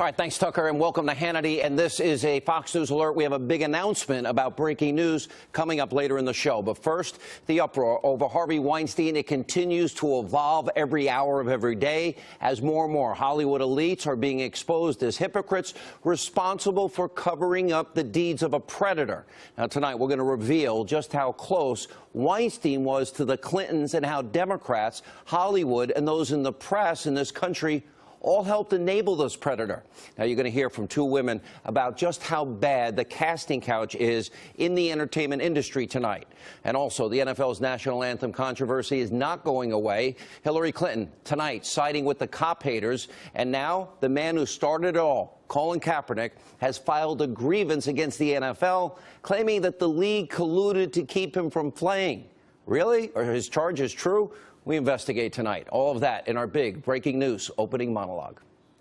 All right, thanks, Tucker, and welcome to Hannity. And this is a Fox News alert. We have a big announcement about breaking news coming up later in the show. But first, the uproar over Harvey Weinstein. It continues to evolve every hour of every day as more and more Hollywood elites are being exposed as hypocrites responsible for covering up the deeds of a predator. Now, tonight, we're going to reveal just how close Weinstein was to the Clintons and how Democrats, Hollywood, and those in the press in this country all helped enable this predator. Now, you're going to hear from two women about just how bad the casting couch is in the entertainment industry tonight. And also, the NFL's national anthem controversy is not going away. Hillary Clinton tonight siding with the cop haters. And now, the man who started it all, Colin Kaepernick, has filed a grievance against the NFL, claiming that the league colluded to keep him from playing. Really? Are his charges true? We investigate tonight. All of that in our big breaking news opening monologue.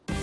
All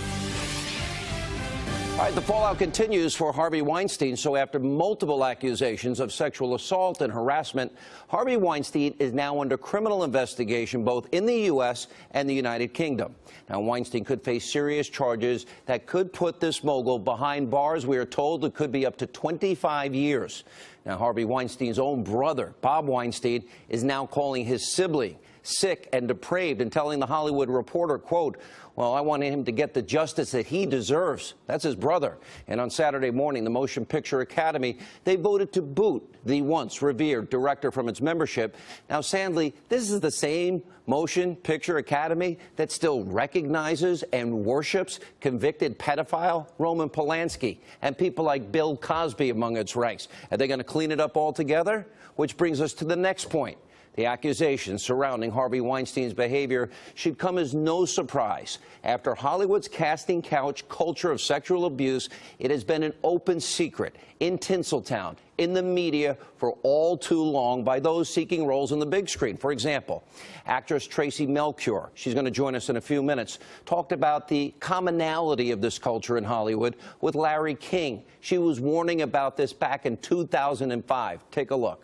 right, the fallout continues for Harvey Weinstein. So after multiple accusations of sexual assault and harassment, Harvey Weinstein is now under criminal investigation both in the U.S. and the United Kingdom. Now, Weinstein could face serious charges that could put this mogul behind bars. We are told it could be up to 25 years. Now, Harvey Weinstein's own brother, Bob Weinstein, is now calling his sibling sick and depraved and telling the Hollywood Reporter, quote, "Well, I want him to get the justice that he deserves." That's his brother. And on Saturday morning, the Motion Picture Academy, they voted to boot the once revered director from its membership. Now, sadly, this is the same Motion Picture Academy that still recognizes and worships convicted pedophile Roman Polanski and people like Bill Cosby among its ranks. Are they going to clean it up altogether? Which brings us to the next point. The accusations surrounding Harvey Weinstein's behavior should come as no surprise. After Hollywood's casting couch culture of sexual abuse, it has been an open secret in Tinseltown, in the media for all too long by those seeking roles on the big screen. For example, actress Tracy Melchior, she's going to join us in a few minutes, talked about the commonality of this culture in Hollywood with Larry King. She was warning about this back in 2005. Take a look.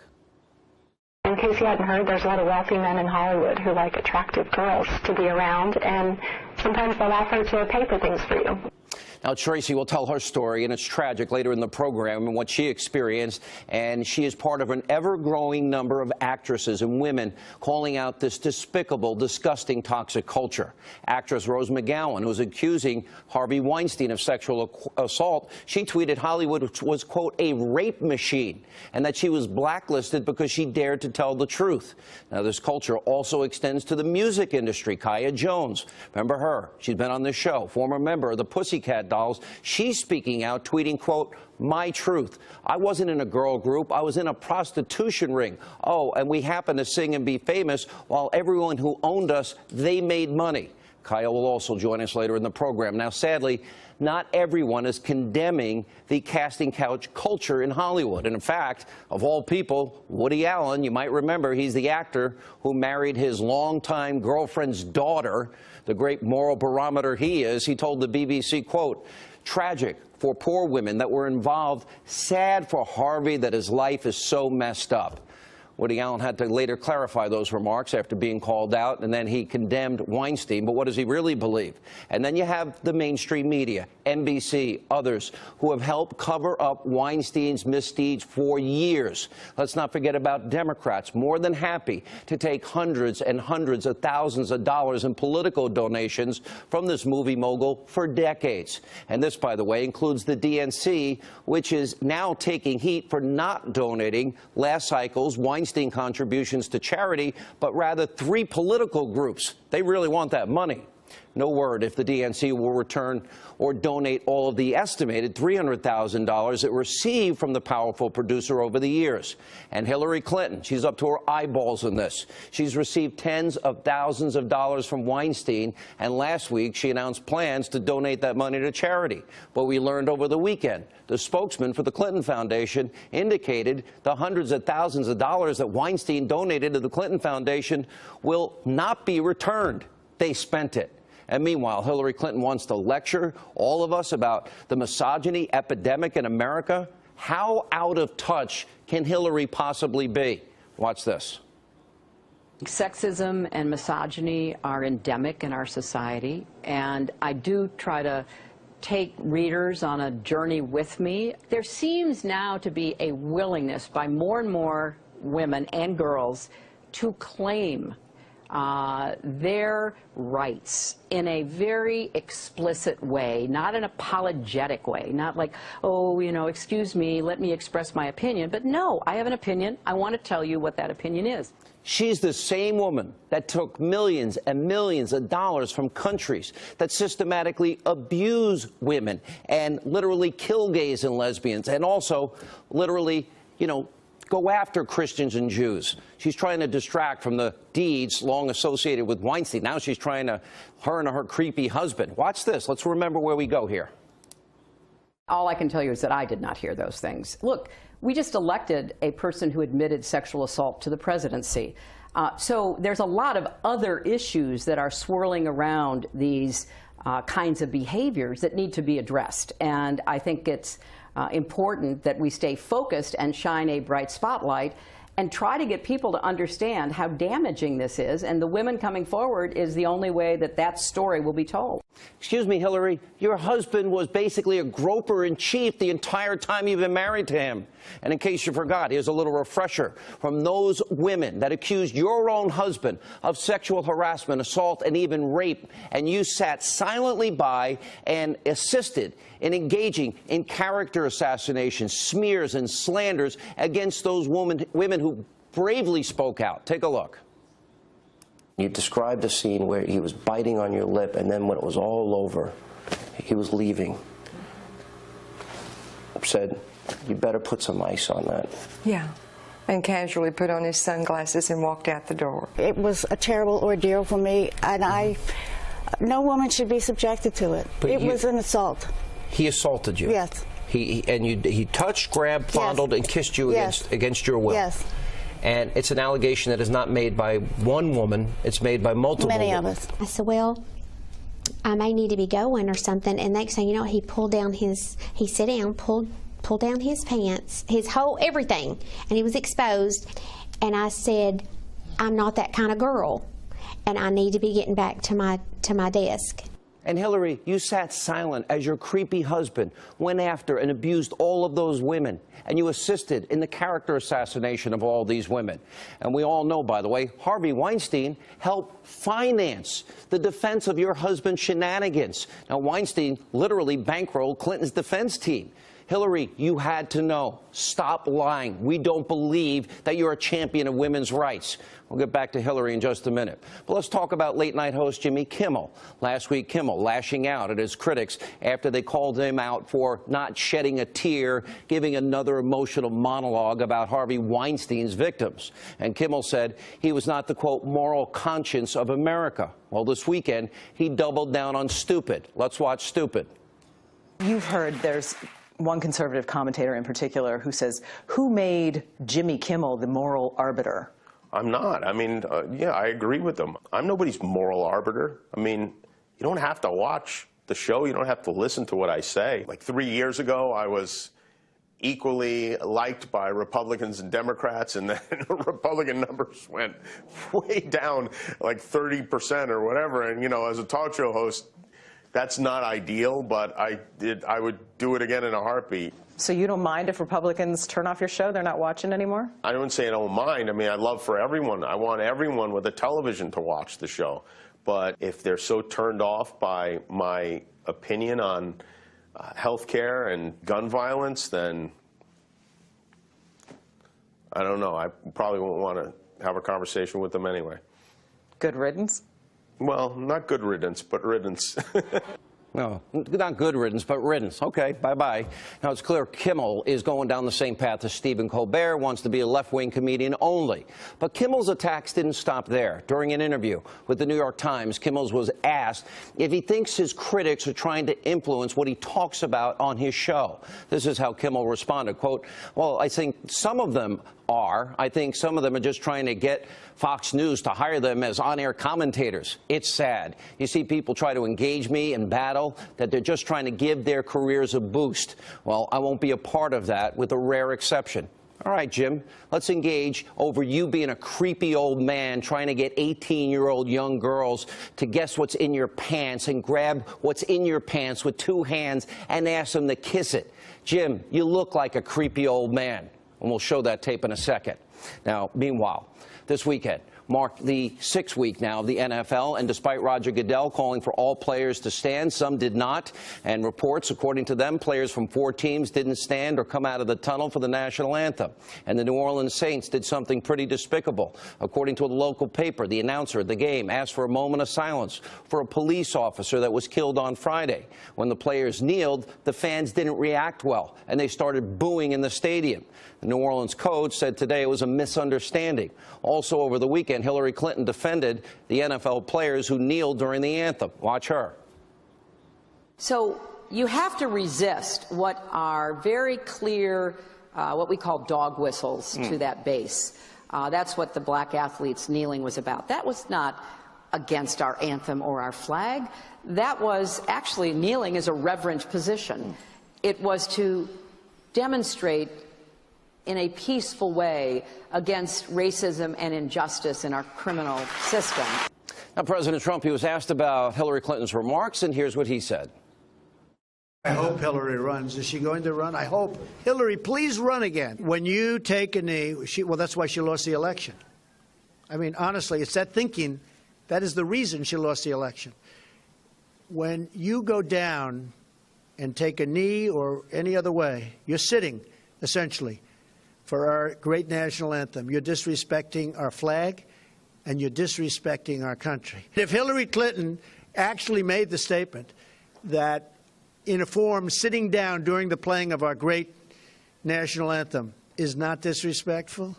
In case you hadn't heard, there's a lot of wealthy men in Hollywood who like attractive girls to be around, and sometimes they'll offer to pay for things for you. Now, Tracy will tell her story, and it's tragic, later in the program, and what she experienced. And she is part of an ever-growing number of actresses and women calling out this despicable, disgusting, toxic culture. Actress Rose McGowan, who was accusing Harvey Weinstein of sexual assault, she tweeted Hollywood was, quote, a rape machine, and that she was blacklisted because she dared to tell the truth. Now, this culture also extends to the music industry. Kaya Jones, remember her? She's been on this show, former member of the Pussycat Dolls. She's speaking out, tweeting, quote, "My truth. I wasn't in a girl group. I was in a prostitution ring. Oh, and we happened to sing and be famous while everyone who owned us, they made money." Kyle will also join us later in the program. Now, sadly, not everyone is condemning the casting couch culture in Hollywood. And in fact, of all people, Woody Allen, you might remember, he's the actor who married his longtime girlfriend's daughter, the great moral barometer he is. He told the BBC, quote, "Tragic for poor women that were involved, sad for Harvey that his life is so messed up." Woody Allen had to later clarify those remarks after being called out, and then he condemned Weinstein. But what does he really believe? And then you have the mainstream media, NBC, others, who have helped cover up Weinstein's misdeeds for years. Let's not forget about Democrats, more than happy to take hundreds and hundreds of thousands of dollars in political donations from this movie mogul for decades. And this, by the way, includes the DNC, which is now taking heat for not donating last cycle's Weinstein contributions to charity, but rather 3 political groups. They really want that money. No word if the DNC will return or donate all of the estimated $300,000 it received from the powerful producer over the years. And Hillary Clinton, she's up to her eyeballs in this. She's received tens of thousands of dollars from Weinstein, and last week she announced plans to donate that money to charity. But we learned over the weekend, the spokesman for the Clinton Foundation indicated the hundreds of thousands of dollars that Weinstein donated to the Clinton Foundation will not be returned. They spent it. And meanwhile, Hillary Clinton wants to lecture all of us about the misogyny epidemic in America. How out of touch can Hillary possibly be? Watch this. Sexism and misogyny are endemic in our society, and I do try to take readers on a journey with me. There seems now to be a willingness by more and more women and girls to claim their rights in a very explicit way, not an apologetic way, not like, oh, you know, excuse me, let me express my opinion. But no, I have an opinion. I want to tell you what that opinion is. She's the same woman that took millions and millions of dollars from countries that systematically abuse women and literally kill gays and lesbians and also literally, you know, go after Christians and Jews. She's trying to distract from the deeds long associated with Weinstein. Now she's trying to, her and her creepy husband. Watch this. Let's remember where we go here. All I can tell you is that I did not hear those things. Look, we just elected a person who admitted sexual assault to the presidency. So there's a lot of other issues that are swirling around these kinds of behaviors that need to be addressed. And I think it's important that we stay focused and shine a bright spotlight and try to get people to understand how damaging this is. And the women coming forward is the only way that that story will be told. Excuse me, Hillary, your husband was basically a groper-in-chief the entire time you've been married to him. And in case you forgot, here's a little refresher from those women that accused your own husband of sexual harassment, assault, and even rape. And you sat silently by and assisted in engaging in character assassination, smears, and slanders against those women who bravely spoke out. Take a look. You described a scene where he was biting on your lip, and then when it was all over, he was leaving. Said, you better put some ice on that. Yeah, and casually put on his sunglasses and walked out the door. It was a terrible ordeal for me, and no woman should be subjected to it. But it was an assault. He assaulted you? Yes. He touched, grabbed, fondled, and kissed you against your will? Yes. And it's an allegation that is not made by one woman, it's made by multiple Many women. of us. I said, well, I may need to be going or something. And next thing you know, he pulled down he sat down, pulled down his pants, his whole everything, and he was exposed. And I said, I'm not that kind of girl, and I need to be getting back to my desk. And Hillary, you sat silent as your creepy husband went after and abused all of those women, and you assisted in the character assassination of all these women. And we all know, by the way, Harvey Weinstein helped finance the defense of your husband's shenanigans. Now, Weinstein literally bankrolled Clinton's defense team. Hillary, you had to know. Stop lying. We don't believe that you're a champion of women's rights. We'll get back to Hillary in just a minute. But let's talk about late-night host Jimmy Kimmel. Last week, Kimmel lashing out at his critics after they called him out for not shedding a tear, giving another emotional monologue about Harvey Weinstein's victims. And Kimmel said he was not the, quote, moral conscience of America. Well, this weekend, he doubled down on stupid. Let's watch Stupid. You've heard there's one conservative commentator in particular who says, who made Jimmy Kimmel the moral arbiter? I'm not. I mean, yeah, I agree with them. I'm nobody's moral arbiter. I mean, you don't have to watch the show. You don't have to listen to what I say. Like 3 years ago, I was equally liked by Republicans and Democrats, and then Republican numbers went way down, like 30% or whatever. And, you know, as a talk show host, that's not ideal, but I would do it again in a heartbeat. So you don't mind if Republicans turn off your show? They're not watching anymore? I don't say I don't mind. I mean, I love for everyone. I want everyone with a television to watch the show. But if they're so turned off by my opinion on health care and gun violence, then I don't know. I probably won't want to have a conversation with them anyway. Good riddance? Well, not good riddance, but riddance. No, not good riddance, but riddance. Okay, bye-bye. Now, it's clear Kimmel is going down the same path as Stephen Colbert, wants to be a left-wing comedian only. But Kimmel's attacks didn't stop there. During an interview with the New York Times, Kimmel was asked if he thinks his critics are trying to influence what he talks about on his show. This is how Kimmel responded, quote, well, I think some of them are. I think some of them are just trying to get Fox News to hire them as on-air commentators. It's sad. You see people try to engage me in battle, that they're just trying to give their careers a boost. Well, I won't be a part of that, with a rare exception. All right, Jim, let's engage over you being a creepy old man trying to get 18-year-old young girls to guess what's in your pants and grab what's in your pants with two hands and ask them to kiss it. Jim, you look like a creepy old man, and we'll show that tape in a second. Now, meanwhile, this weekend marked the 6th week now of the NFL, and despite Roger Goodell calling for all players to stand, some did not. And reports, according to them, players from 4 teams didn't stand or come out of the tunnel for the national anthem. And the New Orleans Saints did something pretty despicable. According to a local paper, the announcer at the game asked for a moment of silence for a police officer that was killed on Friday. When the players kneeled, the fans didn't react well, and they started booing in the stadium. The New Orleans coach said today it was a misunderstanding. Also over the weekend, Hillary Clinton defended the NFL players who kneeled during the anthem. Watch her. So you have to resist what are very clear, what we call dog whistles to that base. That's what the black athletes kneeling was about. That was not against our anthem or our flag. That was actually, kneeling is a reverent position. It was to demonstrate in a peaceful way against racism and injustice in our criminal system. Now, President Trump, he was asked about Hillary Clinton's remarks, and here's what he said. I hope Hillary runs. Is she going to run? I hope. Hillary, please run again. When you take a knee, well, that's why she lost the election. I mean, honestly, it's that thinking. That is the reason she lost the election. When you go down and take a knee or any other way, you're sitting, essentially, for our great national anthem. You're disrespecting our flag, and you're disrespecting our country. If Hillary Clinton actually made the statement that, in a form, sitting down during the playing of our great national anthem is not disrespectful,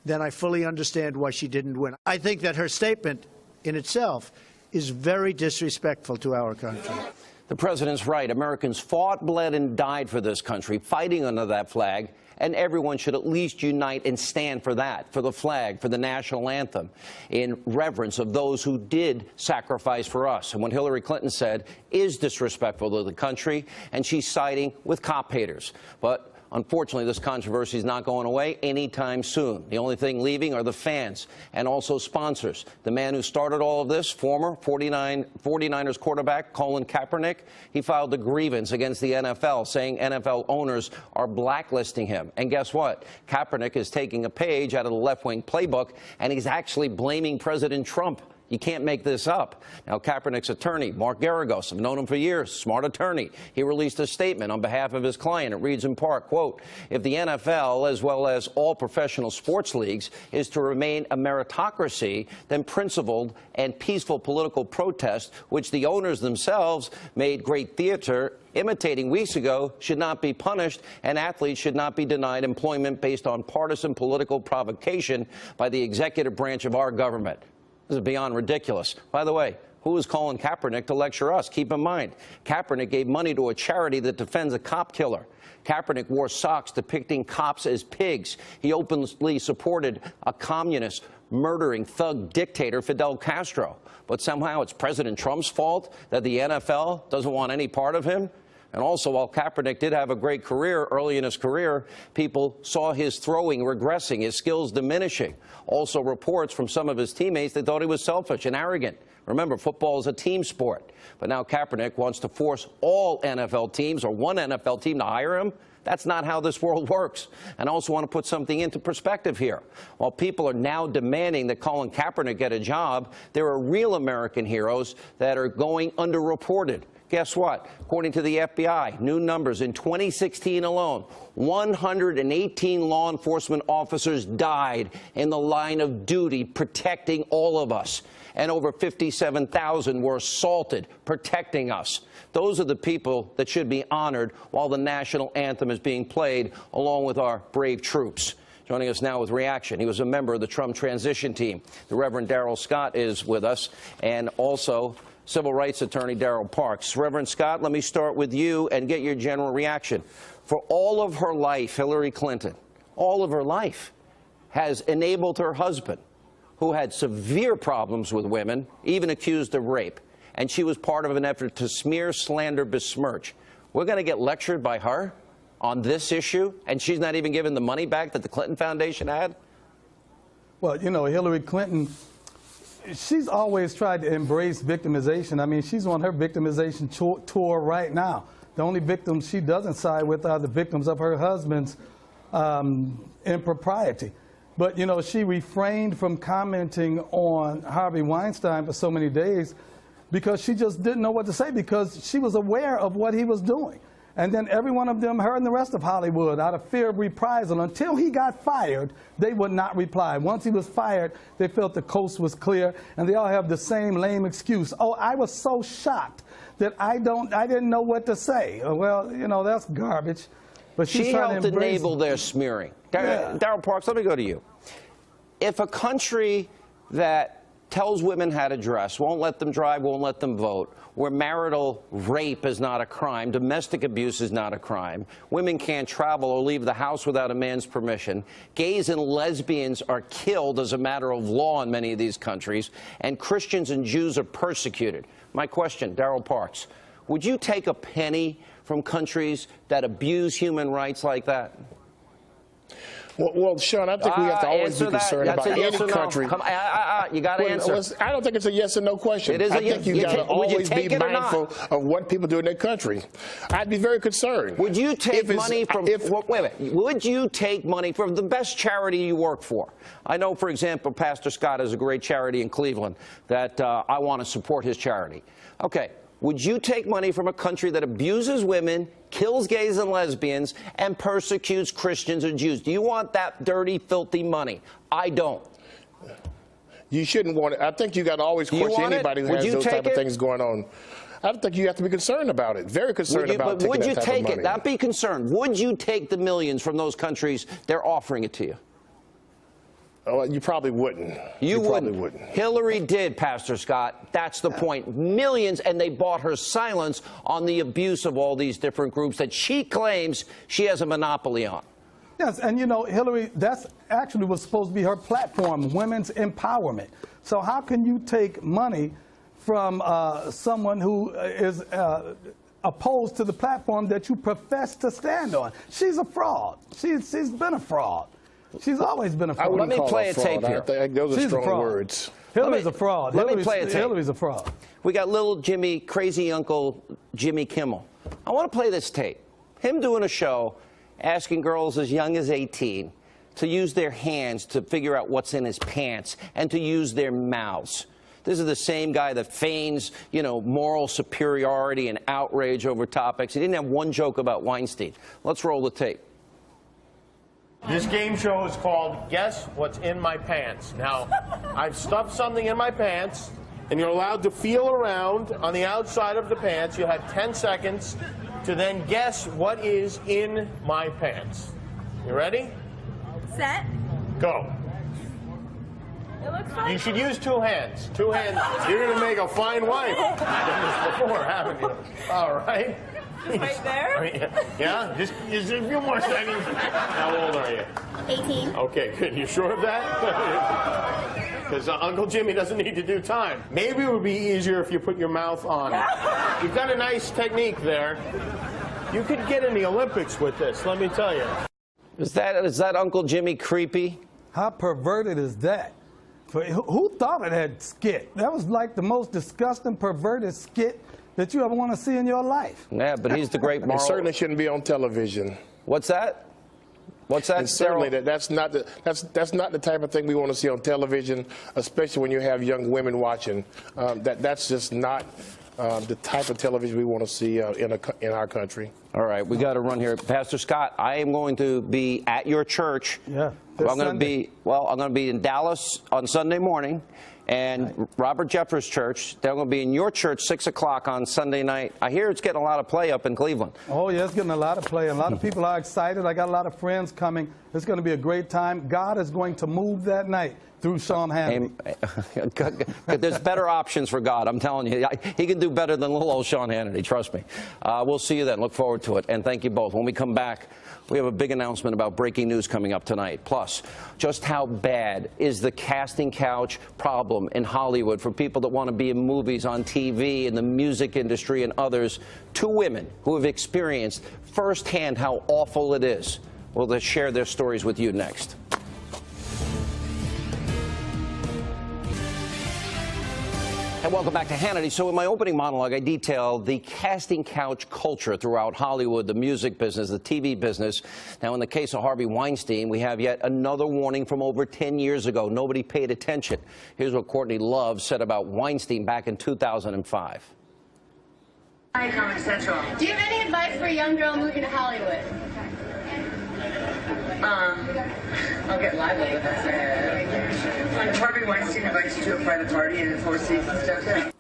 then I fully understand why she didn't win. I think that her statement in itself is very disrespectful to our country. The president's right. Americans fought, bled, and died for this country, fighting under that flag, and everyone should at least unite and stand for that, for the flag, for the national anthem, in reverence of those who did sacrifice for us. And what Hillary Clinton said is disrespectful to the country, and she's siding with cop haters. But unfortunately, this controversy is not going away anytime soon. The only thing leaving are the fans and also sponsors. The man who started all of this, former 49ers quarterback Colin Kaepernick, he filed a grievance against the NFL, saying NFL owners are blacklisting him. And guess what? Kaepernick is taking a page out of the left-wing playbook, and he's actually blaming President Trump. You can't make this up. Now, Kaepernick's attorney, Mark Garagos, I've known him for years, smart attorney. He released a statement on behalf of his client. It reads in part, quote, if the NFL, as well as all professional sports leagues, is to remain a meritocracy, then principled and peaceful political protest, which the owners themselves made great theater imitating weeks ago, should not be punished, and athletes should not be denied employment based on partisan political provocation by the executive branch of our government. This is beyond ridiculous. By the way, who is Colin Kaepernick to lecture us? Keep in mind, Kaepernick gave money to a charity that defends a cop killer. Kaepernick wore socks depicting cops as pigs. He openly supported a communist, murdering thug dictator Fidel Castro. But somehow it's President Trump's fault that the NFL doesn't want any part of him? And also, while Kaepernick did have a great career early in his career, people saw his throwing regressing, his skills diminishing. Also, reports from some of his teammates, they thought he was selfish and arrogant. Remember, football is a team sport. But now Kaepernick wants to force all NFL teams or one NFL team to hire him. That's not how this world works. And I also want to put something into perspective here. While people are now demanding that Colin Kaepernick get a job, there are real American heroes that are going underreported. Guess what? According to the FBI, new numbers, in 2016 alone, 118 law enforcement officers died in the line of duty protecting all of us. And over 57,000 were assaulted protecting us. Those are the people that should be honored while the national anthem is being played along with our brave troops. Joining us now with reaction, he was a member of the Trump transition team. The Reverend Darrell Scott is with us, and also civil rights attorney Darrell Parks. Reverend Scott, let me start with you and get your general reaction. For all of her life, Hillary Clinton, all of her life, has enabled her husband, who had severe problems with women, even accused of rape, and she was part of an effort to smear, slander, besmirch. We're going to get lectured by her? on this issue, and she's not even given the money back that the Clinton Foundation had? Well, you know, Hillary Clinton, she's always tried to embrace victimization. I mean, she's on her victimization tour right now. The only victims she doesn't side with are the victims of her husband's impropriety. But, you know, she refrained from commenting on Harvey Weinstein for so many days because she just didn't know what to say, because she was aware of what he was doing. And then every one of them, her and the rest of Hollywood, out of fear of reprisal, until he got fired, they would not reply. Once he was fired, they felt the coast was clear, and they all have the same lame excuse. Oh, I was so shocked that I didn't know what to say. Well, you know, that's garbage. But she helped enable their smearing. Yeah. Darryl Parks, let me go to you. If a country that tells women how to dress, won't let them drive, won't let them vote, where marital rape is not a crime, domestic abuse is not a crime, women can't travel or leave the house without a man's permission, gays and lesbians are killed as a matter of law in many of these countries, and Christians and Jews are persecuted. My question, Darryl Parks, would you take a penny from countries that abuse human rights like that? Well, Sean, I think we have to always be concerned about any country. You got to answer. I don't think it's a yes or no question. It is I think you got to always be mindful of what people do in their country. I'd be very concerned. Would you take money from? Wait a minute. Would you take money from the best charity you work for? I know, for example, Pastor Scott has a great charity in Cleveland that I want to support his charity. Okay. Would you take money from a country that abuses women, kills gays and lesbians, and persecutes Christians and Jews? Do you want that dirty, filthy money? I don't. You shouldn't want it. I think you got to always question anybody who has those type of things going on. I think you have to be concerned about it. Very concerned about taking that type of money. But would you take it? Not be concerned. Would you take the millions from those countries? They're offering it to you. Oh, you probably wouldn't. You probably wouldn't. Hillary did, Pastor Scott. That's the point. Millions, and they bought her silence on the abuse of all these different groups that she claims she has a monopoly on. Yes, and you know, Hillary, that's actually was supposed to be her platform, women's empowerment. So how can you take money from someone who is opposed to the platform that you profess to stand on? She's a fraud. She's been a fraud. She's always been a fraud. Let me play a tape here. Those are strong words. Hillary's a fraud. Let me play a tape. Hillary's a fraud. We got little Jimmy, crazy Uncle Jimmy Kimmel. I want to play this tape. Him doing a show asking girls as young as 18 to use their hands to figure out what's in his pants and to use their mouths. This is the same guy that feigns, you know, moral superiority and outrage over topics. He didn't have one joke about Weinstein. Let's roll the tape. This game show is called Guess What's in My Pants. Now, I've stuffed something in my pants, and you're allowed to feel around on the outside of the pants. You have 10 seconds to then guess what is in my pants. You ready? Set. Go. It looks like... You should use two hands. Two hands. You're going to make a fine wife. You've done this before, haven't you? All right. Just right there? Yeah? Just a few more seconds. How old are you? 18. Okay, good. You sure of that? Because Uncle Jimmy doesn't need to do time. Maybe it would be easier if you put your mouth on it. You've got a nice technique there. You could get in the Olympics with this, let me tell you. Is that Uncle Jimmy creepy? How perverted is that? Who thought of that skit? That was like the most disgusting, perverted skit that you ever want to see in your life. Yeah, but he's the great moral. It certainly shouldn't be on television. What's that? What's that? And certainly that's not the type of thing we want to see on television, especially when you have young women watching. That's just not the type of television we want to see in our country. All right, we got to run here. Pastor Scott, I am going to be at your church. Yeah. I'm going to be in Dallas on Sunday morning, and Robert Jeffress Church. They're going to be in your church 6 o'clock on Sunday night. I hear it's getting a lot of play up in Cleveland. Oh, yeah, it's getting a lot of play. A lot of people are excited. I got a lot of friends coming. It's going to be a great time. God is going to move that night through Sean Hannity. There's better options for God, I'm telling you. He can do better than little old Sean Hannity, trust me. We'll see you then. Look forward to it. And thank you both. When we come back, we have a big announcement about breaking news coming up tonight. Plus, just how bad is the casting couch problem problem in Hollywood for people that want to be in movies, on TV, in the music industry and others. Two women who have experienced firsthand how awful it is. Well, they'll share their stories with you next. And welcome back to Hannity. So in my opening monologue, I detailed the casting couch culture throughout Hollywood, the music business, the TV business. Now, in the case of Harvey Weinstein, we have yet another warning from over 10 years ago. Nobody paid attention. Here's what Courtney Love said about Weinstein back in 2005. Hi, Comedy Central. Do you have any advice for a young girl moving to Hollywood? I'll get lively with us. Harvey Weinstein invites you to a private party in the Four Seasons downtown.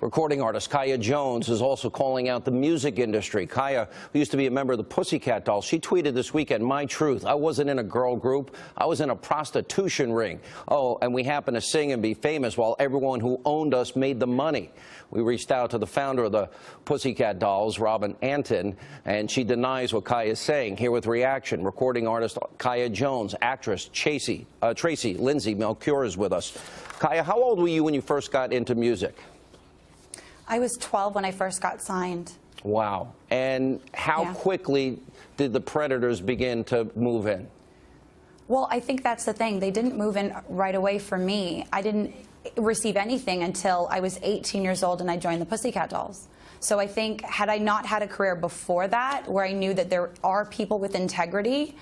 Recording artist Kaya Jones is also calling out the music industry. Kaya, who used to be a member of the Pussycat Dolls, she tweeted this weekend, "My truth, I wasn't in a girl group. I was in a prostitution ring. Oh, and we happened to sing and be famous while everyone who owned us made the money." We reached out to the founder of the Pussycat Dolls, Robin Anton, and she denies what Kaya is saying. Here with reaction, recording artist Kaya Jones, actress Tracy Lindsay Melchior is with us. Kaya, how old were you when you first got into music? I was 12 when I first got signed. Wow. And how quickly did the predators begin to move in? Well, I think that's the thing. They didn't move in right away for me. I didn't receive anything until I was 18 years old and I joined the Pussycat Dolls. So I think had I not had a career before that, where I knew that there are people with integrity,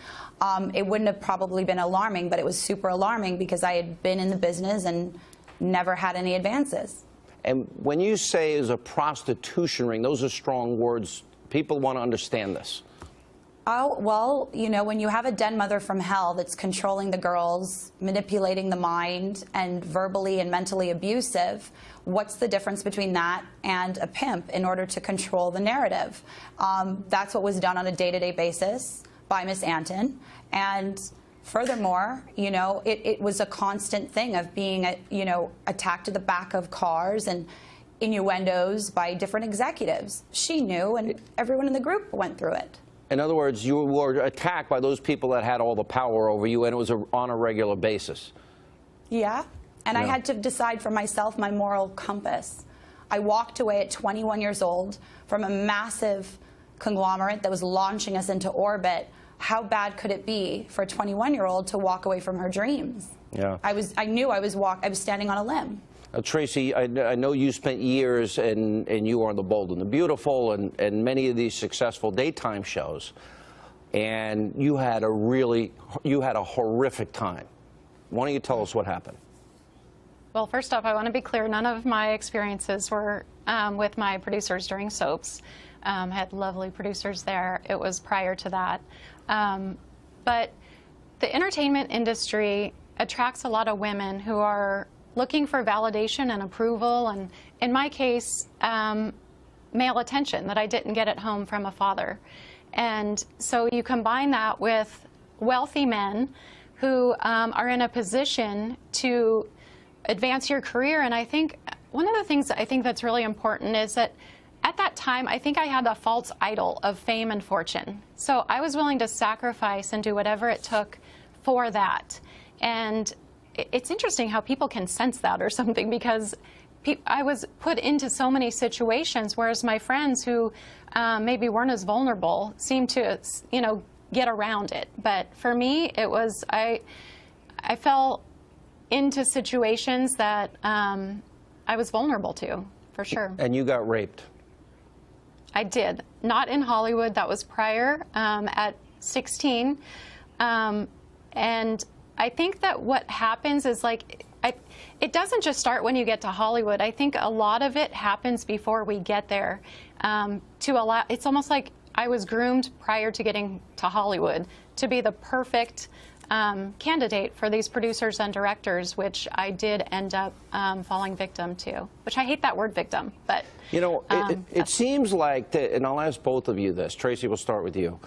it wouldn't have probably been alarming, but it was super alarming because I had been in the business and never had any advances. And when you say it's a prostitution ring, those are strong words. People want to understand this. Oh, well, you know, when you have a den mother from hell that's controlling the girls, manipulating the mind, and verbally and mentally abusive, what's the difference between that and a pimp in order to control the narrative? That's what was done on a day-to-day basis by Miss Anton. And furthermore, you know, it was a constant thing of being, you know, attacked at the back of cars and innuendos by different executives. She knew, and everyone in the group went through it. In other words, you were attacked by those people that had all the power over you, and it was on a regular basis. Yeah, and I had to decide for myself my moral compass. I walked away at 21 years old from a massive conglomerate that was launching us into orbit. How bad could it be for a 21-year-old to walk away from her dreams? Yeah. I knew I was standing on a limb. Tracy, I know you spent years and you were on The Bold and the Beautiful and many of these successful daytime shows, and you had a horrific time. Why don't you tell us what happened? Well, first off, I want to be clear, none of my experiences were with my producers during soaps. I had lovely producers there. It was prior to that. But the entertainment industry attracts a lot of women who are looking for validation and approval, and in my case, male attention that I didn't get at home from a father. And so you combine that with wealthy men who are in a position to advance your career. And I think one of the things that I think that's really important is that at that time, I think I had a false idol of fame and fortune. So I was willing to sacrifice and do whatever it took for that. And it's interesting how people can sense that or something, because I was put into so many situations, whereas my friends who maybe weren't as vulnerable seemed to, you know, get around it. But for me, it was, I fell into situations that I was vulnerable to, for sure. And you got raped. I did. Not in Hollywood. That was prior, at 16. And I think that what happens is, like, it doesn't just start when you get to Hollywood. I think a lot of it happens before we get there. It's almost like I was groomed prior to getting to Hollywood to be the perfect candidate for these producers and directors, which I did end up falling victim to, which I hate that word victim, but. You know, it seems like, and I'll ask both of you this. Tracy, we'll start with you.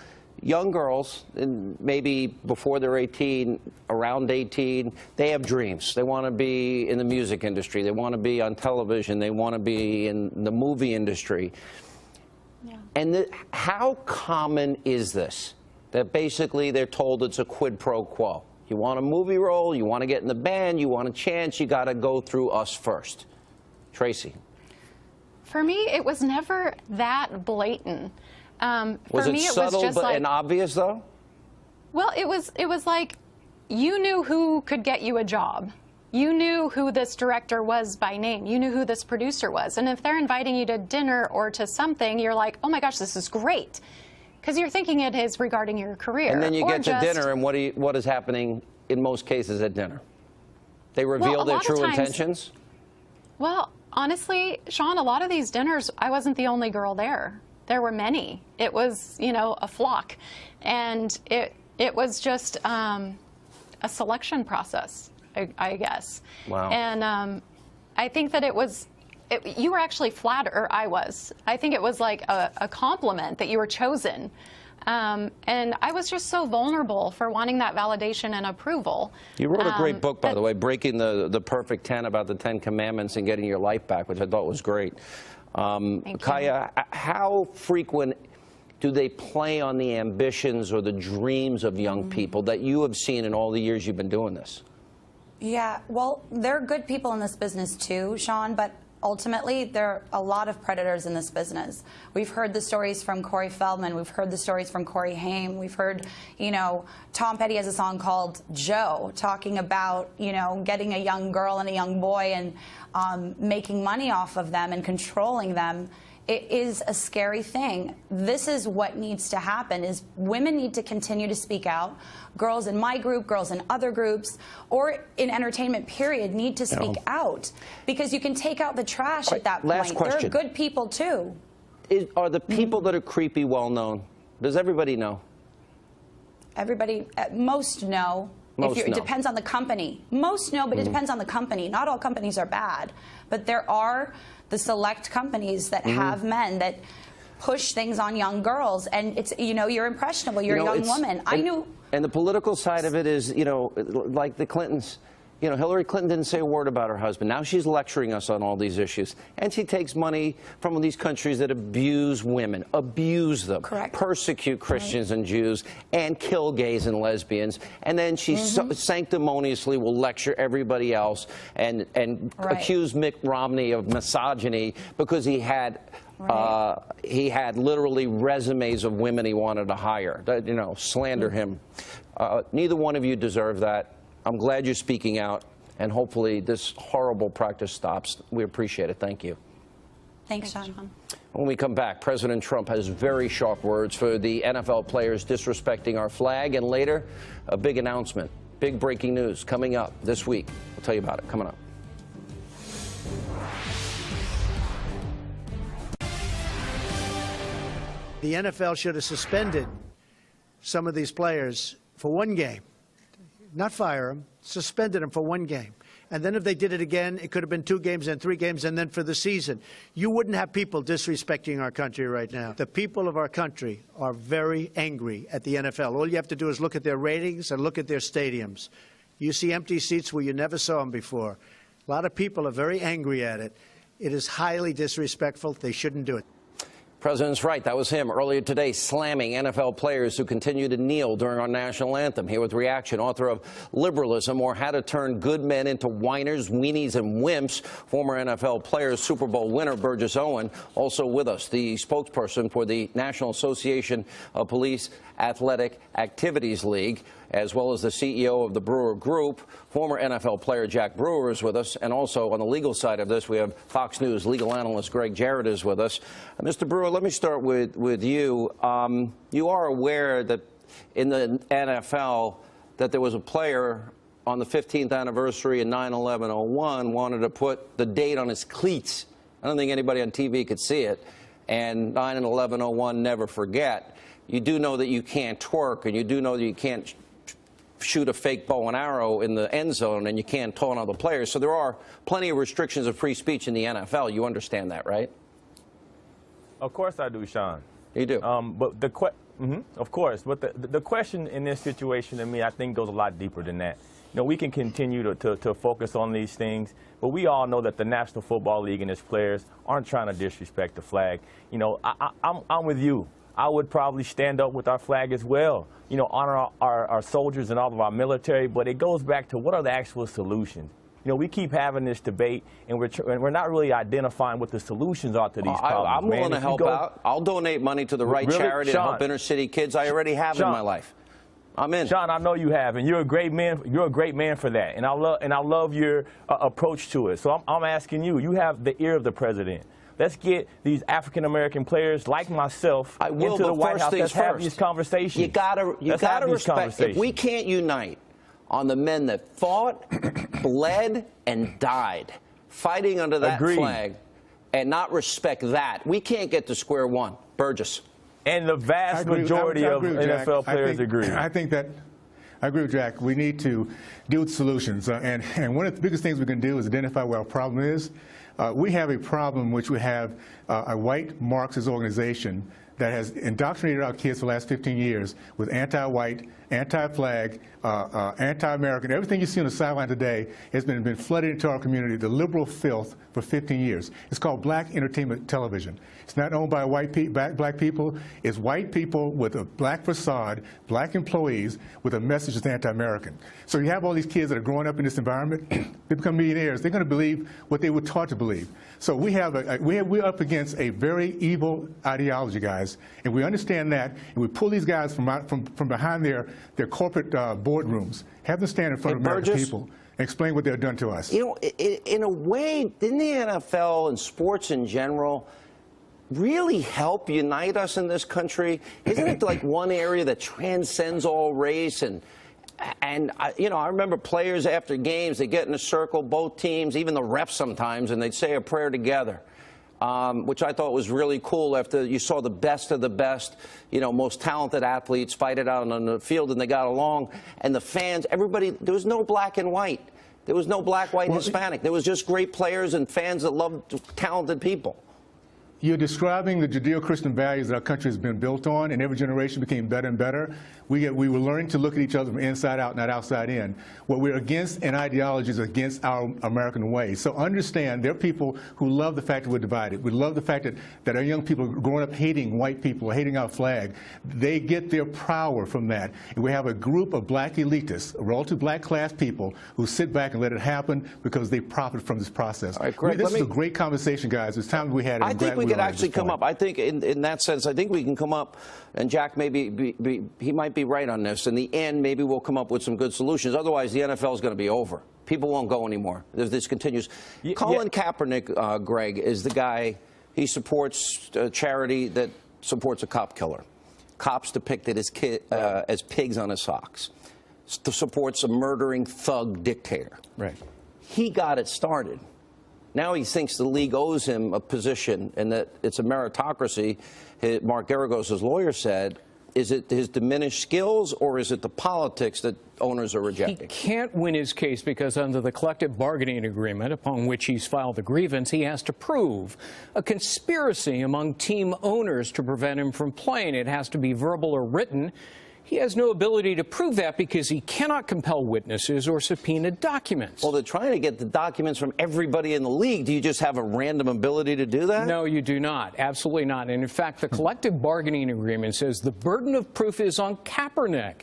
Young girls, and maybe before they're 18, around 18, they have dreams. They want to be in the music industry. They want to be on television. They want to be in the movie industry. Yeah. And how common is this? That basically they're told it's a quid pro quo. You want a movie role, you want to get in the band, you want a chance, you got to go through us first. Tracy. For me, it was never that blatant. Was for it me, subtle it was just like, and obvious, though? Well, it was like you knew who could get you a job. You knew who this director was by name. You knew who this producer was. And if they're inviting you to dinner or to something, you're like, oh my gosh, this is great. Because you're thinking it is regarding your career. And then you or get to dinner, and what is happening in most cases at dinner? They reveal their true intentions? Well, honestly, Sean, a lot of these dinners, I wasn't the only girl there. There were many. It was, you know, a flock. And it was just a selection process, I guess. Wow. And I think that you were actually flattered, or I was. I think it was like a compliment that you were chosen. And I was just so vulnerable for wanting that validation and approval. You wrote a great book, by the way, Breaking the Perfect 10, about the 10 Commandments and getting your life back, which I thought was great. Kaya, how frequent do they play on the ambitions or the dreams of young people that you have seen in all the years you've been doing this? Yeah, well, there are good people in this business too, Sean, but ultimately there are a lot of predators in this business. We've heard the stories from Corey Feldman. We've heard the stories from Corey Haim. We've heard, you know, Tom Petty has a song called Joe, talking about, you know, getting a young girl and a young boy and making money off of them and controlling them. It is a scary thing. This is what needs to happen, is women need to continue to speak out. Girls in my group, girls in other groups, or in entertainment, period, need to speak out. Because you can take out the trash at that last point. question. There are good people, too. Are the people that are creepy well known? Does everybody know? Everybody, most know. Most It know. depends on the company. Most know, but it depends on the company. Not all companies are bad. But there are the select companies that have men that push things on young girls. And it's, you know, you're impressionable. You're a young woman. And the political side of it is, you know, like the Clintons. You know, Hillary Clinton didn't say a word about her husband. Now she's lecturing us on all these issues. And she takes money from these countries that abuse women, abuse them, persecute Christians and Jews, and kill gays and lesbians. And then she sanctimoniously will lecture everybody else and accuse Mitt Romney of misogyny because he had literally resumes of women he wanted to hire, you know, slander him. Neither one of you deserve that. I'm glad you're speaking out, and hopefully this horrible practice stops. We appreciate it. Thank you. Thanks, Sean. When we come back, President Trump has very sharp words for the NFL players disrespecting our flag, and later, a big announcement. Big breaking news coming up this week. We'll tell you about it coming up. The NFL should have suspended some of these players for one game. Not fire them, suspended them for one game. And then if they did it again, it could have been 2 games and 3 games and then for the season. You wouldn't have people disrespecting our country right now. The people of our country are very angry at the NFL. All you have to do is look at their ratings and look at their stadiums. You see empty seats where you never saw them before. A lot of people are very angry at it. It is highly disrespectful. They shouldn't do it. President's right. That was him earlier today, slamming NFL players who continue to kneel during our national anthem. Here with reaction, author of Liberalism, or How to Turn Good Men into Whiners, Weenies, and Wimps, former NFL player, Super Bowl winner Burgess Owen, also with us, the spokesperson for the National Association of Police Athletic Activities League, as well as the CEO of the Brewer Group. Former NFL player Jack Brewer is with us, and also on the legal side of this, we have Fox News legal analyst Greg Jarrett is with us. Mr. Brewer, let me start with you. You are aware that in the NFL that there was a player on the 15th anniversary in 9/11/01 wanted to put the date on his cleats. I don't think anybody on TV could see it. And 9/11/01, never forget. You do know that you can't twerk, and you do know that you can't shoot a fake bow and arrow in the end zone, and you can't taunt other players. So there are plenty of restrictions of free speech in the NFL. You understand that, right? Of course I do, Sean. You do. But of course. But the question in this situation, to me, I think goes a lot deeper than that. You know, we can continue to focus on these things, but we all know that the National Football League and its players aren't trying to disrespect the flag. You know, I'm with you. I would probably stand up with our flag as well. You know, honor our soldiers and all of our military, but it goes back to what are the actual solutions? You know, we keep having this debate, and we're not really identifying what the solutions are to these problems. I'm willing to help out. I'll donate money to the right charity to help inner city kids. I already have in my life. I'm in. Sean, I know you have, and you're a great man. You're a great man for that, and I love your approach to it. So I'm asking you. You have the ear of the president. Let's get these African American players like myself into the White House. Let's have these conversations. You gotta respect. If we can't unite on the men that fought, bled, and died fighting under that flag, and not respect that, we can't get to square one. Burgess. And the vast majority of NFL players agree. I think that I agree with Jack. We need to deal with solutions. And one of the biggest things we can do is identify what our problem is. We have a problem which we have a white Marxist organization that has indoctrinated our kids for the last 15 years with anti-white, anti-flag, anti-American. Everything you see on the sideline today has been flooded into our community, the liberal filth, for 15 years. It's called black entertainment television. It's not owned by black people. It's white people with a black facade, black employees with a message that's anti-American. So you have all these kids that are growing up in this environment. They become millionaires. They're going to believe what they were taught to believe. So we're up against a very evil ideology, guys, and we understand that, and we pull these guys from behind their corporate boardrooms, have them stand in front of American people, and explain what they've done to us. You know, in a way, didn't the NFL and sports in general really help unite us in this country? Isn't it like one area that transcends all race? And you know, I remember players after games, they get in a circle, both teams, even the refs sometimes, and they'd say a prayer together, which I thought was really cool after you saw the best of the best, you know, most talented athletes fight it out on the field, and they got along. And the fans, everybody, there was no black and white. There was no black, white, Hispanic. There was just great players and fans that loved talented people. You're describing the Judeo-Christian values that our country has been built on, and every generation became better and better. We were learning to look at each other from inside out, not outside in. What we're against in ideology is against our American way. So understand there are people who love the fact that we're divided. We love the fact that our young people are growing up hating white people, hating our flag. They get their power from that. And we have a group of black elitists, relative black class people, who sit back and let it happen because they profit from this process. All right, Greg, this is a great conversation, guys. It's time we had it. I think we could actually come up. I think in that sense, I think we can come up, and Jack maybe he might be right on this. In the end, maybe we'll come up with some good solutions. Otherwise, the NFL is going to be over. People won't go anymore. This continues. Colin Kaepernick, Greg, is the guy. He supports a charity that supports a cop killer. Cops depicted as pigs on his socks. Supports a murdering thug dictator. Right. He got it started. Now he thinks the league owes him a position and that it's a meritocracy. Mark Geragos, his lawyer, said, is it his diminished skills or is it the politics that owners are rejecting? He can't win his case because under the collective bargaining agreement upon which he's filed the grievance, he has to prove a conspiracy among team owners to prevent him from playing. It has to be verbal or written. He has no ability to prove that because he cannot compel witnesses or subpoena documents. Well, they're trying to get the documents from everybody in the league. Do you just have a random ability to do that? No, you do not. Absolutely not. And in fact, the collective bargaining agreement says the burden of proof is on Kaepernick.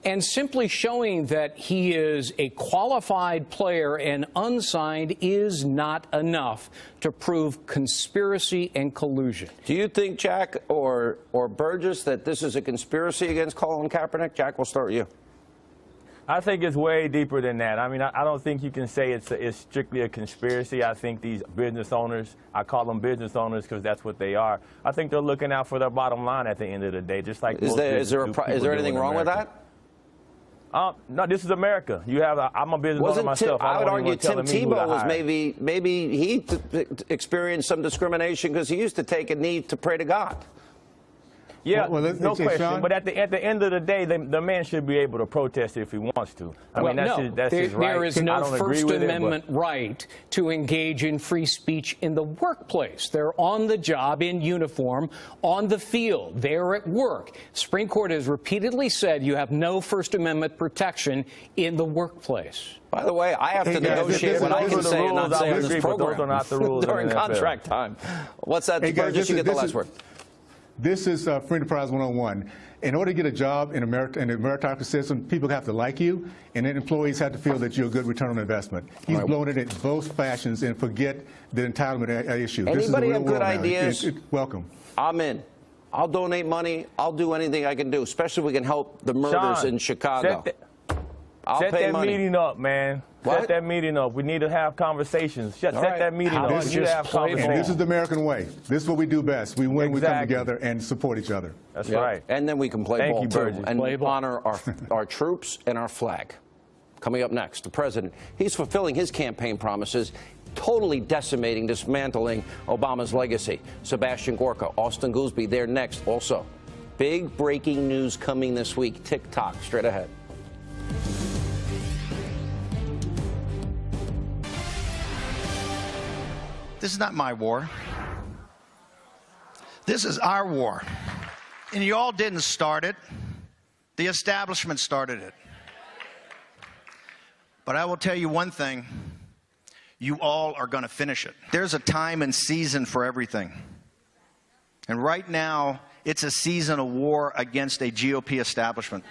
And simply showing that he is a qualified player and unsigned is not enough to prove conspiracy and collusion. Do you think, Jack or Burgess, that this is a conspiracy against Colin Kaepernick? Jack, we'll start with you. I think it's way deeper than that. I mean, I don't think you can say it's strictly a conspiracy. I think these business owners, I call them business owners because that's what they are. I think they're looking out for their bottom line at the end of the day, just like is there anything wrong with that? No, this is America. I'm a business owner myself. I would argue Tim Tebow was maybe he experienced some discrimination because he used to take a knee to pray to God. Yeah, no question. Sean? But at the end of the day, the man should be able to protest if he wants to. I mean, that's his right. There is no First Amendment right to engage in free speech in the workplace. They're on the job, in uniform, on the field. They're at work. The Supreme Court has repeatedly said you have no First Amendment protection in the workplace. By the way, I have to negotiate what I can say and not say on this program. Those are not the rules during contract time. What's that? Burgess, you get the last word. This is Free Enterprise 101. In order to get a job in America, in the meritocracy system, people have to like you, and then employees have to feel that you're a good return on investment. He's blown it in both fashions and forget the entitlement issue. Anybody have good ideas? Welcome. I'm in. I'll donate money. I'll do anything I can do, especially if we can help the murders Sean, in Chicago. Set pay that money. meeting up, man. What? Set that meeting up. We need to have conversations. Set that meeting up. We need to have conversations. And this is the American way. This is what we do best. We win, we come together, and support each other. That's right. And then we can play Thank ball, you, too, Burgess. and Play ball. honor our troops and our flag. Coming up next, the president. He's fulfilling his campaign promises, totally decimating, dismantling Obama's legacy. Sebastian Gorka, Austin Goolsbee, they're next. Also, big breaking news coming this week. TikTok, straight ahead. This is not my war. This is our war. And you all didn't start it. The establishment started it. But I will tell you one thing. You all are going to finish it. There's a time and season for everything. And right now, it's a season of war against a GOP establishment.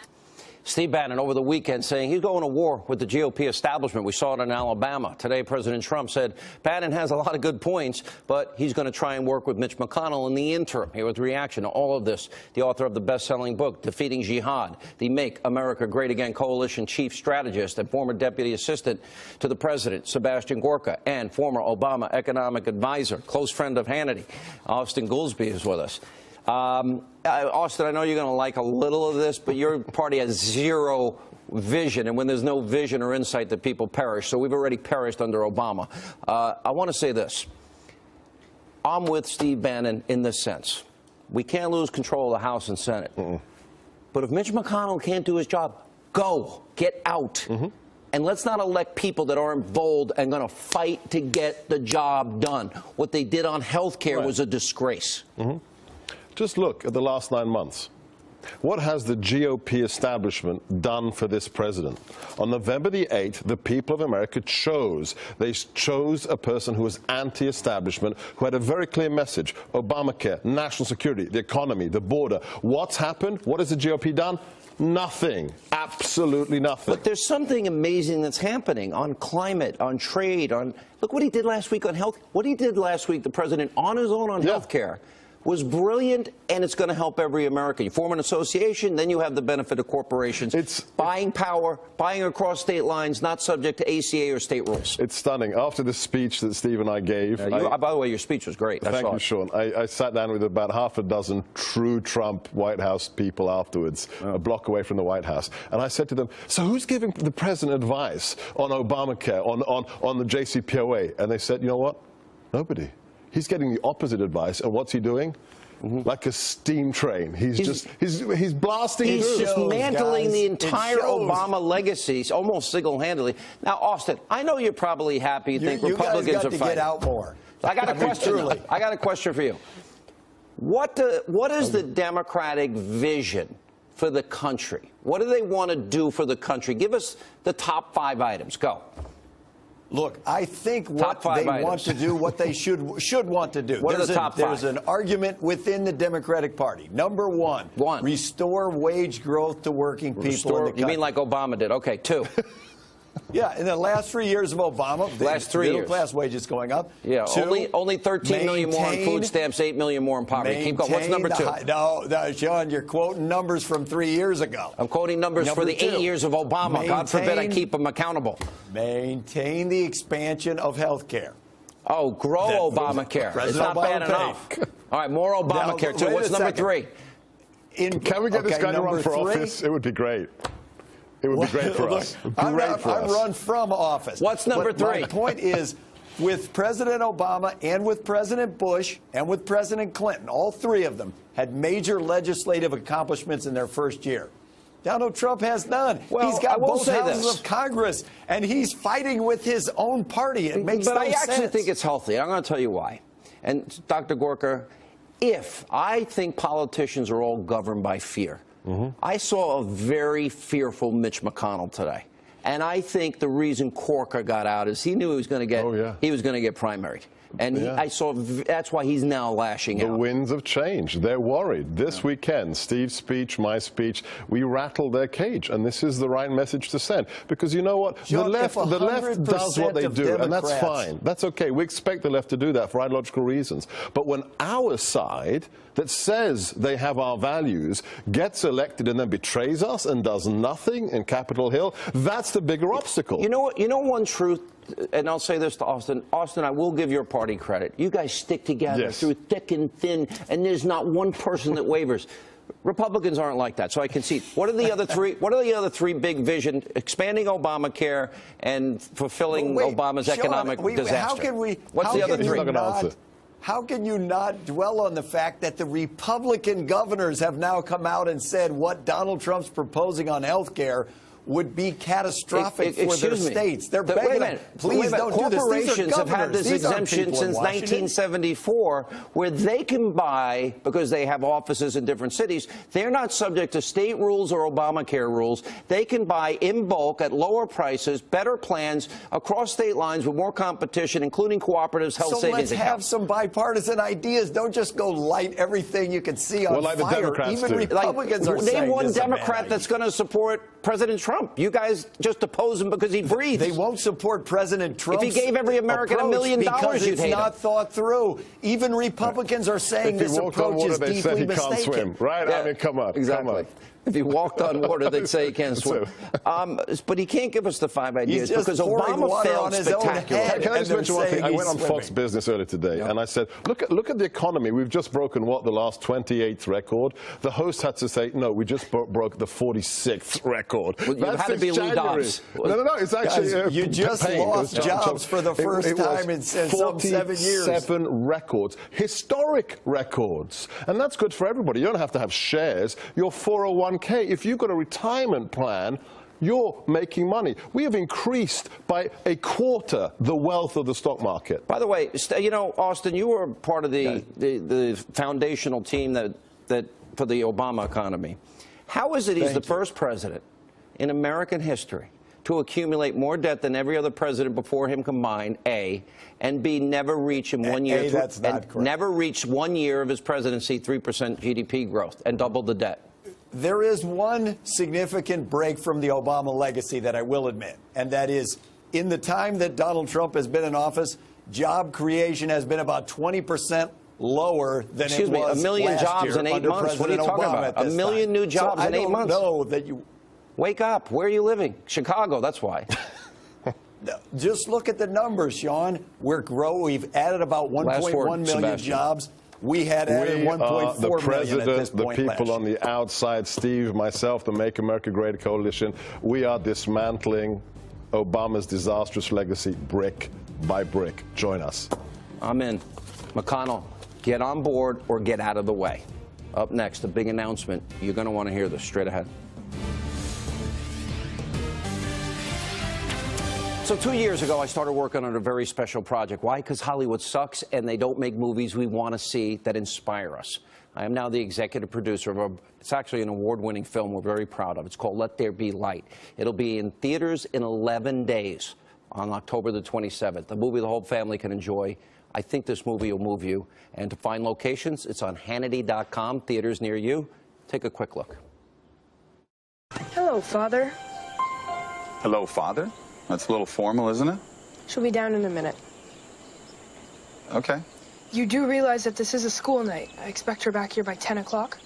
Steve Bannon over the weekend saying he's going to war with the GOP establishment. We saw it in Alabama. Today, President Trump said Bannon has a lot of good points, but he's going to try and work with Mitch McConnell in the interim. Here with reaction to all of this, the author of the best-selling book, Defeating Jihad, the Make America Great Again Coalition chief strategist and former deputy assistant to the president, Sebastian Gorka, and former Obama economic advisor, close friend of Hannity, Austin Goolsbee is with us. Austin, I know you're going to like a little of this, but your party has zero vision, and when there's no vision or insight, the people perish. So we've already perished under Obama. I want to say this. I'm with Steve Bannon in this sense. We can't lose control of the House and Senate. But if Mitch McConnell can't do his job, go. Get out. And let's not elect people that aren't bold and going to fight to get the job done. What they did on health care was a disgrace. Just look at the last 9 months. What has the GOP establishment done for this president? On November the 8th, the people of America chose. They chose a person who was anti-establishment, who had a very clear message. Obamacare, national security, the economy, the border. What's happened? What has the GOP done? Nothing. Absolutely nothing. But there's something amazing that's happening on climate, on trade, on... Look what he did last week on health. What he did last week, the president, on his own on health care, was brilliant, and it's going to help every American. You form an association, then you have the benefit of corporations. It's buying power, buying across state lines, not subject to ACA or state rules. It's stunning. After the speech that Steve and I gave... by the way, your speech was great. Thank you, Sean. I sat down with about half a dozen true Trump White House people afterwards, a block away from the White House. And I said to them, so who's giving the president advice on Obamacare, on the JCPOA? And they said, you know what? Nobody. He's getting the opposite advice, and what's he doing? Like a steam train. He's blasting through. He's dismantling the entire Obama legacy, almost single-handedly. Now, Austin, I know you're probably happy. You think Republicans are fighting. Get out more. I got a question. I got a question for you. What is the Democratic vision for the country? What do they want to do for the country? Give us the top 5 items. Go. Look, I think what they want to do, what they should want to do. What are the top 5? There's an argument within the Democratic Party. Number one, restore wage growth to working people in the country. You mean like Obama did? Okay, 2. Yeah, in the last 3 years of Obama, middle class wages going up. Yeah, 2, only 13 million more on food stamps, 8 million more in poverty. Keep going. What's number 2? No, Sean, you're quoting numbers from 3 years ago. I'm quoting numbers for the 8 years of Obama. God forbid I keep them accountable. Maintain the expansion of health care. Oh, grow Obamacare. It's not bad enough. All right, more Obamacare, too. What's number 3? Can we get this guy to run for office? It would be great. It would be great for us. I've run from office. What's number 3? My point is, with President Obama and with President Bush and with President Clinton, all 3 of them had major legislative accomplishments in their first year. Donald Trump has none. Well, he's got both houses of Congress, and he's fighting with his own party. It makes no sense. But I actually think it's healthy. I'm going to tell you why. And Dr. Gorka, I think politicians are all governed by fear. I saw a very fearful Mitch McConnell today, and I think the reason Corker got out is he knew he was going to get he was going to get primaried. And I saw that's why he's now lashing out. The winds of change. They're worried. This weekend, Steve's speech, my speech, we rattled their cage, and this is the right message to send. Because you know what? John, the left does what they do, and that's fine. That's okay. We expect the left to do that for ideological reasons. But when our side that says they have our values gets elected and then betrays us and does nothing in Capitol Hill, that's the bigger obstacle. You know what? You know one truth, and I'll say this to Austin. Austin, I will give your party credit. You guys stick together through thick and thin, and there's not one person that wavers. Republicans aren't like that, so I concede. What are the other three? What are the other three big vision? Expanding Obamacare and fulfilling Obama's economic disaster. How can we? What's the other three? How can you not dwell on the fact that the Republican governors have now come out and said what Donald Trump's proposing on health care would be catastrophic for their states? They're begging them, please don't do this. Corporations have had this exemption since 1974 where they can buy, because they have offices in different cities, they're not subject to state rules or Obamacare rules. They can buy in bulk at lower prices, better plans across state lines with more competition, including cooperatives, health savings accounts. So let's have some bipartisan ideas. Don't just go light everything you can see on like fire. The Democrats Even Republicans are saying name one this is a bad Democrat that's going to support President Trump. You guys just oppose him because he breathes. They won't support President Trump. If he gave every American $1 million, you'd hate him. Because it's not thought through. Even Republicans are saying this approach is deeply mistaken. Can't swim, right? Yeah, I mean, come on. Exactly. Come on. If he walked on water, they'd say he can't swim. But he can't give us the 5 ideas because Obama failed spectacularly. Can I just mention one thing? I went on Fox Business earlier today, and I said, look at the economy. We've just broken, what, the last 28th record? The host had to say, no, we just broke the 46th record. Well, you had to be Lou Dobbs. No, it's actually... Guys, you just lost jobs for the first time in some 7 years. 47 records. Historic records. And that's good for everybody. You don't have to have shares. Your 401k. If you've got a retirement plan, you're making money. We have increased by a quarter the wealth of the stock market. By the way, you know, Austin, you were part of the foundational team that for the Obama economy. How is it he's the first president in American history to accumulate more debt than every other president before him combined, A, and B, never reach in 1 year, that's not correct. Never reach 1 year of his presidency 3% GDP growth and double the debt? There is one significant break from the Obama legacy that I will admit, and that is in the time that Donald Trump has been in office, job creation has been about 20% lower than it was a million jobs in 8 months. What are you talking about? A million new jobs in 8 months. I don't know that you... Wake up. Where are you living? Chicago, that's why. Just look at the numbers, Sean. We've added about 1.1 million jobs. We had added 1.4 million at this point. The people on the outside, Steve, myself, the Make America Great Coalition, we are dismantling Obama's disastrous legacy brick by brick. Join us. I'm in. McConnell, get on board or get out of the way. Up next, a big announcement. You're going to want to hear this straight ahead. So 2 years ago, I started working on a very special project. Why? Because Hollywood sucks, and they don't make movies we want to see that inspire us. I am now the executive producer of it's actually an award-winning film we're very proud of. It's called Let There Be Light. It'll be in theaters in 11 days on October the 27th. A movie the whole family can enjoy. I think this movie will move you. And to find locations, it's on Hannity.com, theaters near you. Take a quick look. Hello, Father. Hello, Father? That's a little formal, isn't it? She'll be down in a minute. Okay. You do realize that this is a school night. I expect her back here by 10 o'clock.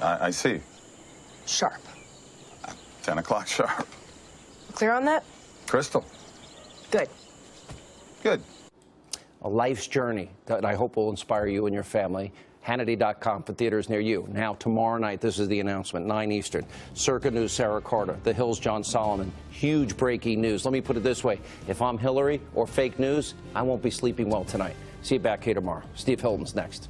I see. Sharp. 10 o'clock sharp. Clear on that? Crystal. Good. Good. A life's journey that I hope will inspire you and your family. Hannity.com for theaters near you. Now, tomorrow night, this is the announcement, 9 Eastern. Circa News, Sarah Carter. The Hill's, John Solomon. Huge breaking news. Let me put it this way. If I'm Hillary or fake news, I won't be sleeping well tonight. See you back here tomorrow. Steve Hilton's next.